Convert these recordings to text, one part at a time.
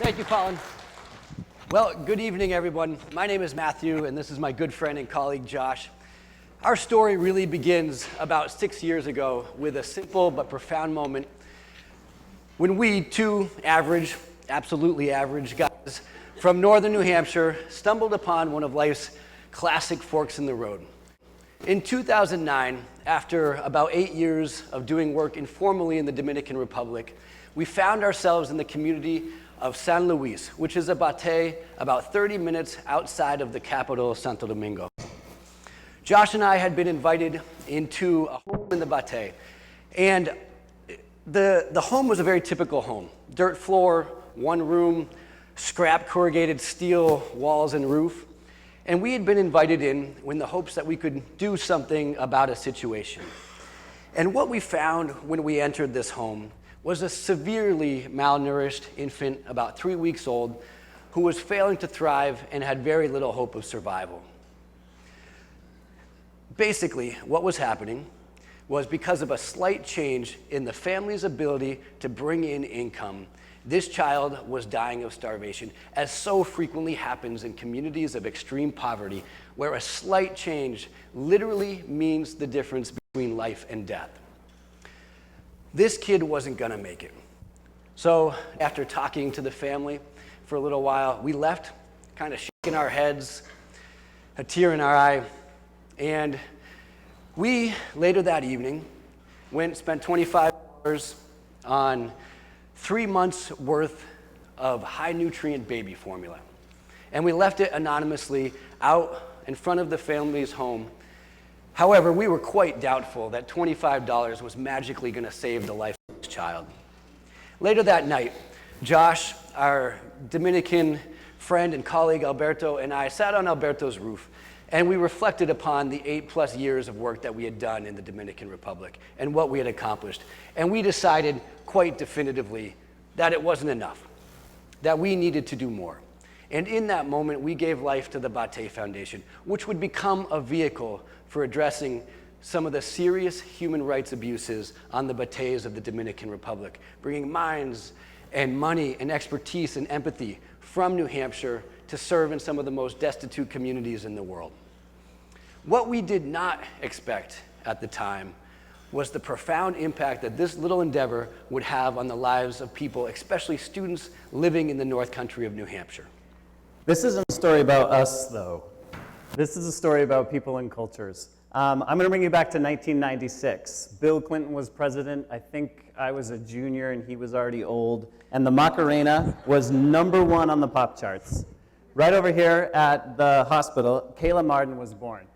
Thank you, Colin. Well, good evening, everyone. My name is Matthew, and this is my good friend and colleague, Josh. Our story really begins about 6 years ago with a simple but profound moment when we, two average, absolutely average guys from northern New Hampshire stumbled upon one of life's classic forks in the road. In 2009, after about 8 years of doing work informally in the Dominican Republic, we found ourselves in the community of San Luis, which is a batey about 30 minutes outside of the capital, Santo Domingo. Josh and I had been invited into a home in the batey, and the home was a very typical home. Dirt floor, one room, scrap corrugated steel walls and roof. And we had been invited in in the hopes that we could do something about a situation. And what we found when we entered this home was a severely malnourished infant about 3 weeks old who was failing to thrive and had very little hope of survival. Basically, what was happening was because of a slight change in the family's ability to bring in income, this child was dying of starvation, as so frequently happens in communities of extreme poverty, where a slight change literally means the difference between life and death. This kid wasn't gonna make it. So after talking to the family for a little while, we left, kind of shaking our heads, a tear in our eye, and we, later that evening, spent $25 on 3 months worth of high nutrient baby formula. And we left it anonymously out in front of the family's home. However, we were quite doubtful that $25 was magically gonna save the life of this child. Later that night, Josh, our Dominican friend and colleague Alberto, and I sat on Alberto's roof, and we reflected upon the 8+ years of work that we had done in the Dominican Republic and what we had accomplished. And we decided quite definitively that it wasn't enough, that we needed to do more. And in that moment, we gave life to the Batey Foundation, which would become a vehicle for addressing some of the serious human rights abuses on the Bateys of the Dominican Republic, bringing minds and money and expertise and empathy from New Hampshire to serve in some of the most destitute communities in the world. What we did not expect at the time was the profound impact that this little endeavor would have on the lives of people, especially students living in the North Country of New Hampshire. This isn't a story about us, though. This is a story about people and cultures. I'm going to bring you back to 1996. Bill Clinton was president. I think I was a junior and he was already old. And the Macarena was #1 on the pop charts. Right over here at the hospital, Kayla Martin was born.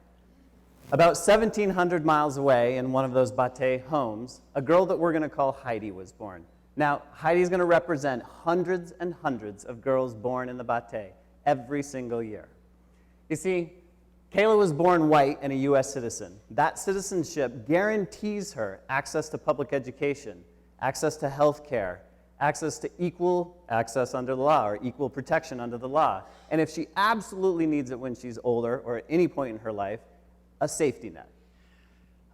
About 1,700 miles away in one of those Batey homes, a girl that we're going to call Heidi was born. Now, Heidi's going to represent hundreds and hundreds of girls born in the Batey every single year. You see, Kayla was born white and a US citizen. That citizenship guarantees her access to public education, access to health care, access to equal access under the law, or equal protection under the law. And if she absolutely needs it when she's older or at any point in her life, a safety net.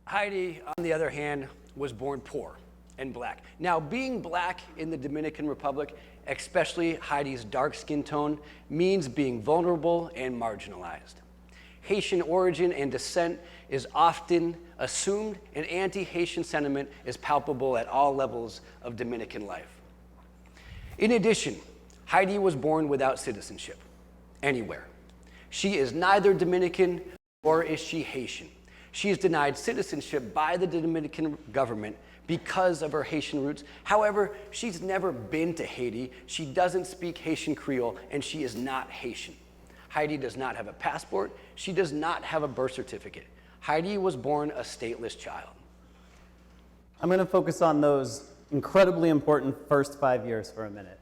Heidi, on the other hand, was born poor and black. Now, being black in the Dominican Republic, especially Heidi's dark skin tone, means being vulnerable and marginalized. Haitian origin and descent is often assumed, and anti-Haitian sentiment is palpable at all levels of Dominican life. In addition, Heidi was born without citizenship anywhere. She is neither Dominican nor is she Haitian. She is denied citizenship by the Dominican government because of her Haitian roots. However, she's never been to Haiti. She doesn't speak Haitian Creole, and she is not Haitian. Heidi does not have a passport. She does not have a birth certificate. Heidi was born a stateless child. I'm going to focus on those incredibly important first 5 years for a minute.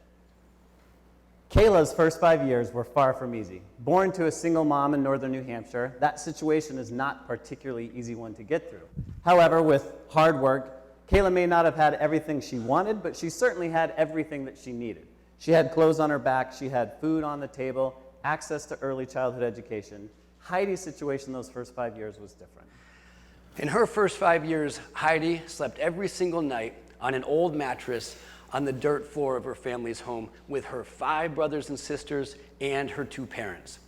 Kayla's first 5 years were far from easy. Born to a single mom in northern New Hampshire, that situation is not a particularly easy one to get through. However, with hard work, Kayla may not have had everything she wanted, but she certainly had everything that she needed. She had clothes on her back, she had food on the table, access to early childhood education. Heidi's situation those first 5 years was different. In her first 5 years, Heidi slept every single night on an old mattress on the dirt floor of her family's home with her 5 brothers and sisters and her 2 parents.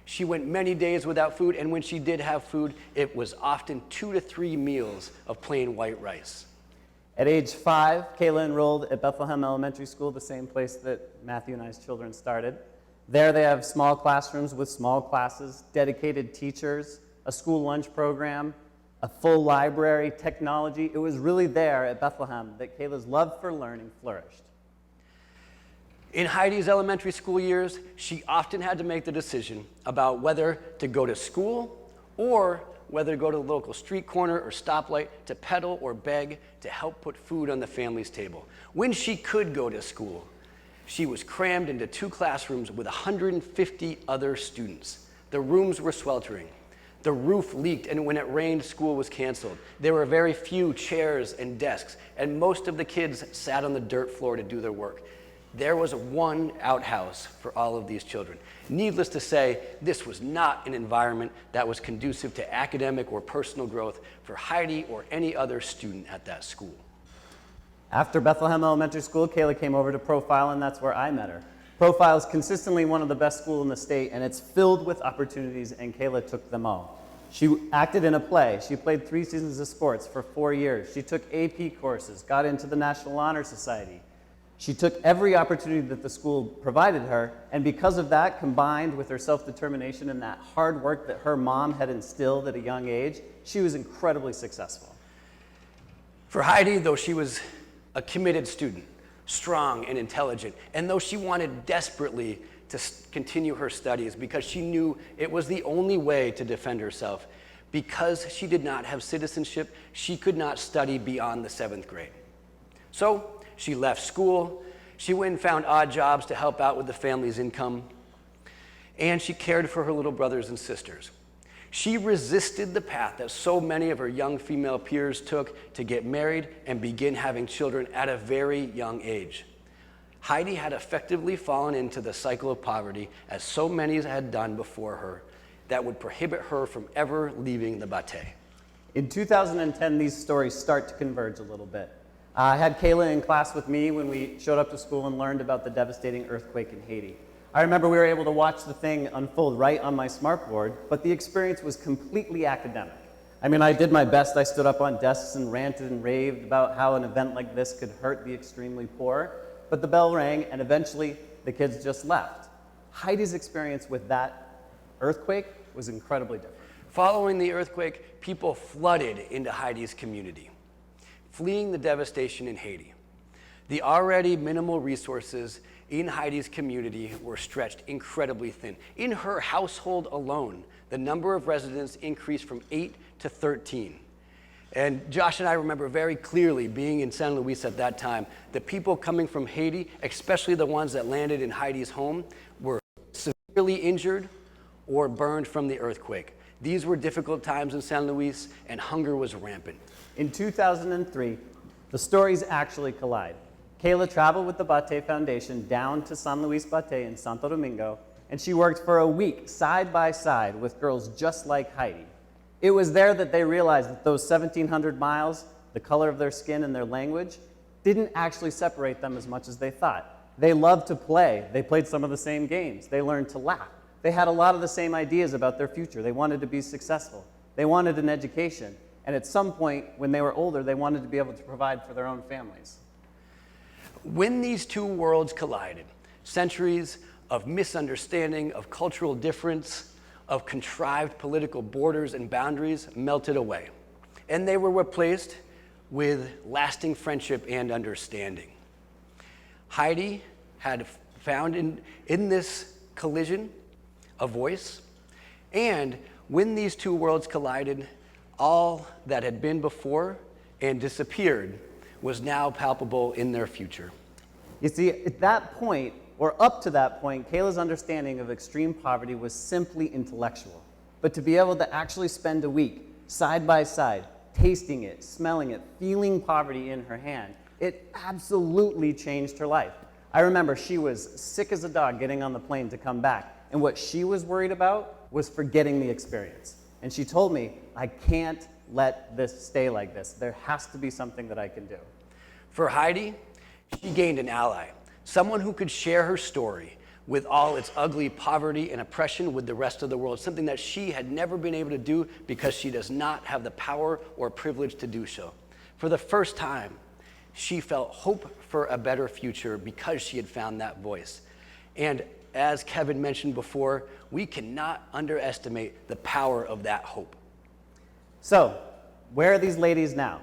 She went many days without food, and when she did have food, it was often 2 to 3 meals of plain white rice. At age 5, Kayla enrolled at Bethlehem Elementary School, the same place that Matthew and I's children started. There they have small classrooms with small classes, dedicated teachers, a school lunch program, a full library, technology. It was really there at Bethlehem that Kayla's love for learning flourished. In Heidi's elementary school years, she often had to make the decision about whether to go to school or whether to go to the local street corner or stoplight to peddle or beg to help put food on the family's table. When she could go to school, she was crammed into 2 classrooms with 150 other students. The rooms were sweltering. The roof leaked, and when it rained, school was canceled. There were very few chairs and desks, and most of the kids sat on the dirt floor to do their work. There was one outhouse for all of these children. Needless to say, this was not an environment that was conducive to academic or personal growth for Heidi or any other student at that school. After Bethlehem Elementary School, Kayla came over to Profile, and that's where I met her. Profile is consistently one of the best schools in the state, and it's filled with opportunities, and Kayla took them all. She acted in a play. She played 3 seasons of sports for 4 years. She took AP courses, got into the National Honor Society. She took every opportunity that the school provided her, and because of that, combined with her self-determination and that hard work that her mom had instilled at a young age, she was incredibly successful. For Heidi, though she was a committed student, strong and intelligent, and though she wanted desperately to continue her studies because she knew it was the only way to defend herself, because she did not have citizenship, she could not study beyond the 7th grade. So she left school, she went and found odd jobs to help out with the family's income, and she cared for her little brothers and sisters. She resisted the path that so many of her young female peers took to get married and begin having children at a very young age. Heidi had effectively fallen into the cycle of poverty, as so many had done before her, that would prohibit her from ever leaving the Batey. In 2010, these stories start to converge a little bit. I had Kayla in class with me when we showed up to school and learned about the devastating earthquake in Haiti. I remember we were able to watch the thing unfold right on my smartboard, but the experience was completely academic. I mean, I did my best. I stood up on desks and ranted and raved about how an event like this could hurt the extremely poor, but the bell rang and eventually the kids just left. Heidi's experience with that earthquake was incredibly different. Following the earthquake, people flooded into Heidi's community, fleeing the devastation in Haiti. The already minimal resources in Heidi's community were stretched incredibly thin. In her household alone, the number of residents increased from 8 to 13. And Josh and I remember very clearly being in San Luis at that time. The people coming from Haiti, especially the ones that landed in Heidi's home, were severely injured or burned from the earthquake. These were difficult times in San Luis, and hunger was rampant. In 2003, the stories actually collide. Kayla traveled with the Batey Foundation down to San Luis Batey in Santo Domingo, and she worked for a week side by side with girls just like Heidi. It was there that they realized that those 1,700 miles, the color of their skin and their language, didn't actually separate them as much as they thought. They loved to play. They played some of the same games. They learned to laugh. They had a lot of the same ideas about their future. They wanted to be successful. They wanted an education. And at some point, when they were older, they wanted to be able to provide for their own families. When these two worlds collided, centuries of misunderstanding, of cultural difference, of contrived political borders and boundaries melted away. And they were replaced with lasting friendship and understanding. Heidi had found in this collision a voice, and when these two worlds collided, all that had been before and disappeared was now palpable in their future. You see, at that point, or up to that point, Kayla's understanding of extreme poverty was simply intellectual. But to be able to actually spend a week side by side, tasting it, smelling it, feeling poverty in her hand, it absolutely changed her life. I remember she was sick as a dog getting on the plane to come back, and what she was worried about was forgetting the experience. And she told me, I can't let this stay like this. There has to be something that I can do. For Heidi, She gained an ally, someone who could share her story with all its ugly poverty and oppression with the rest of the world, something that she had never been able to do because she does not have the power or privilege to do so. For the first time, she felt hope for a better future because she had found that voice. And as Kevin mentioned before, we cannot underestimate the power of that hope. So, where are these ladies now?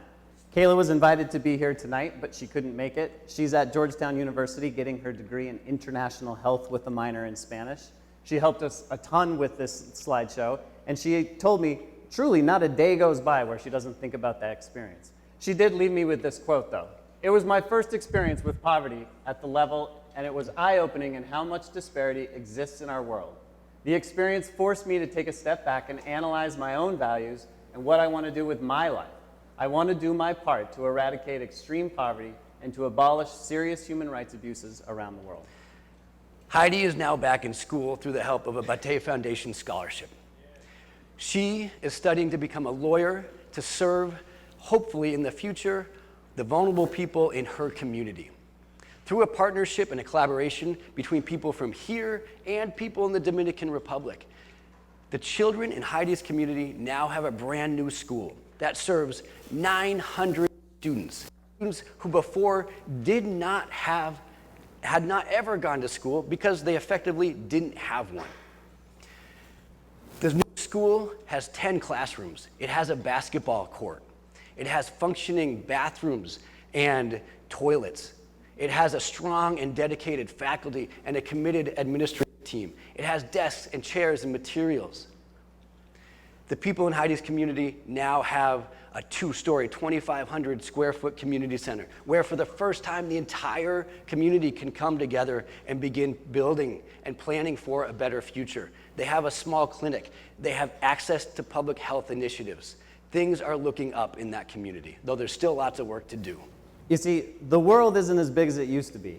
Kayla was invited to be here tonight, but she couldn't make it. She's at Georgetown University getting her degree in international health with a minor in Spanish. She helped us a ton with this slideshow, and she told me, truly, not a day goes by where she doesn't think about that experience. She did leave me with this quote, though. It was my first experience with poverty at the level, and it was eye-opening in how much disparity exists in our world. The experience forced me to take a step back and analyze my own values and what I want to do with my life. I want to do my part to eradicate extreme poverty and to abolish serious human rights abuses around the world. Heidi is now back in school through the help of a Batey Foundation scholarship. She is studying to become a lawyer to serve, hopefully in the future, the vulnerable people in her community. Through a partnership and a collaboration between people from here and people in the Dominican Republic, the children in Heidi's community now have a brand new school that serves 900 students who before had not ever gone to school because they effectively didn't have one. This new school has 10 classrooms. It has a basketball court. It has functioning bathrooms and toilets. It has a strong and dedicated faculty and a committed administrative team. It has desks and chairs and materials. The people in Heidi's community now have a 2-story, 2,500 square foot community center where for the first time the entire community can come together and begin building and planning for a better future. They have a small clinic. They have access to public health initiatives. Things are looking up in that community, though there's still lots of work to do. You see, the world isn't as big as it used to be.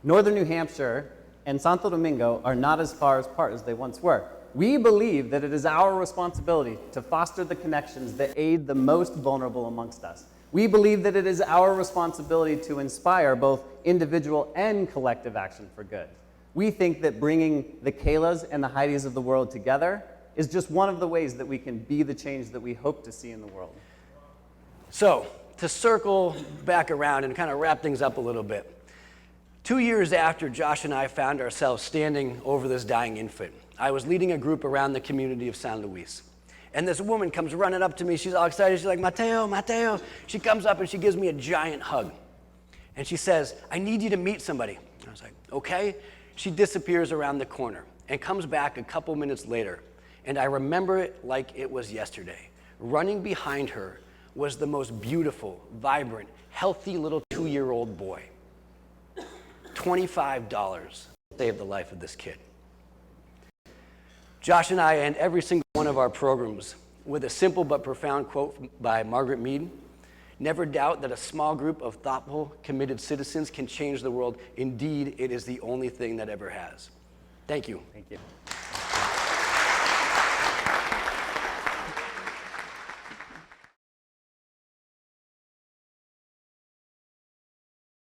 Northern New Hampshire and Santo Domingo are not as far apart as they once were. We believe that it is our responsibility to foster the connections that aid the most vulnerable amongst us. We believe that it is our responsibility to inspire both individual and collective action for good. We think that bringing the Kaylas and the Heidis of the world together is just one of the ways that we can be the change that we hope to see in the world. So, to circle back around and kind of wrap things up a little bit, 2 years after Josh and I found ourselves standing over this dying infant, I was leading a group around the community of San Luis. And this woman comes running up to me. She's all excited. She's like, Mateo, Mateo. She comes up and she gives me a giant hug. And she says, I need you to meet somebody. I was like, okay. She disappears around the corner and comes back a couple minutes later. And I remember it like it was yesterday. Running behind her was the most beautiful, vibrant, healthy little 2-year-old boy. $25 saved the life of this kid. Josh and I end every single one of our programs with a simple but profound quote by Margaret Mead. Never doubt that a small group of thoughtful, committed citizens can change the world. Indeed, it is the only thing that ever has. Thank you. Thank you.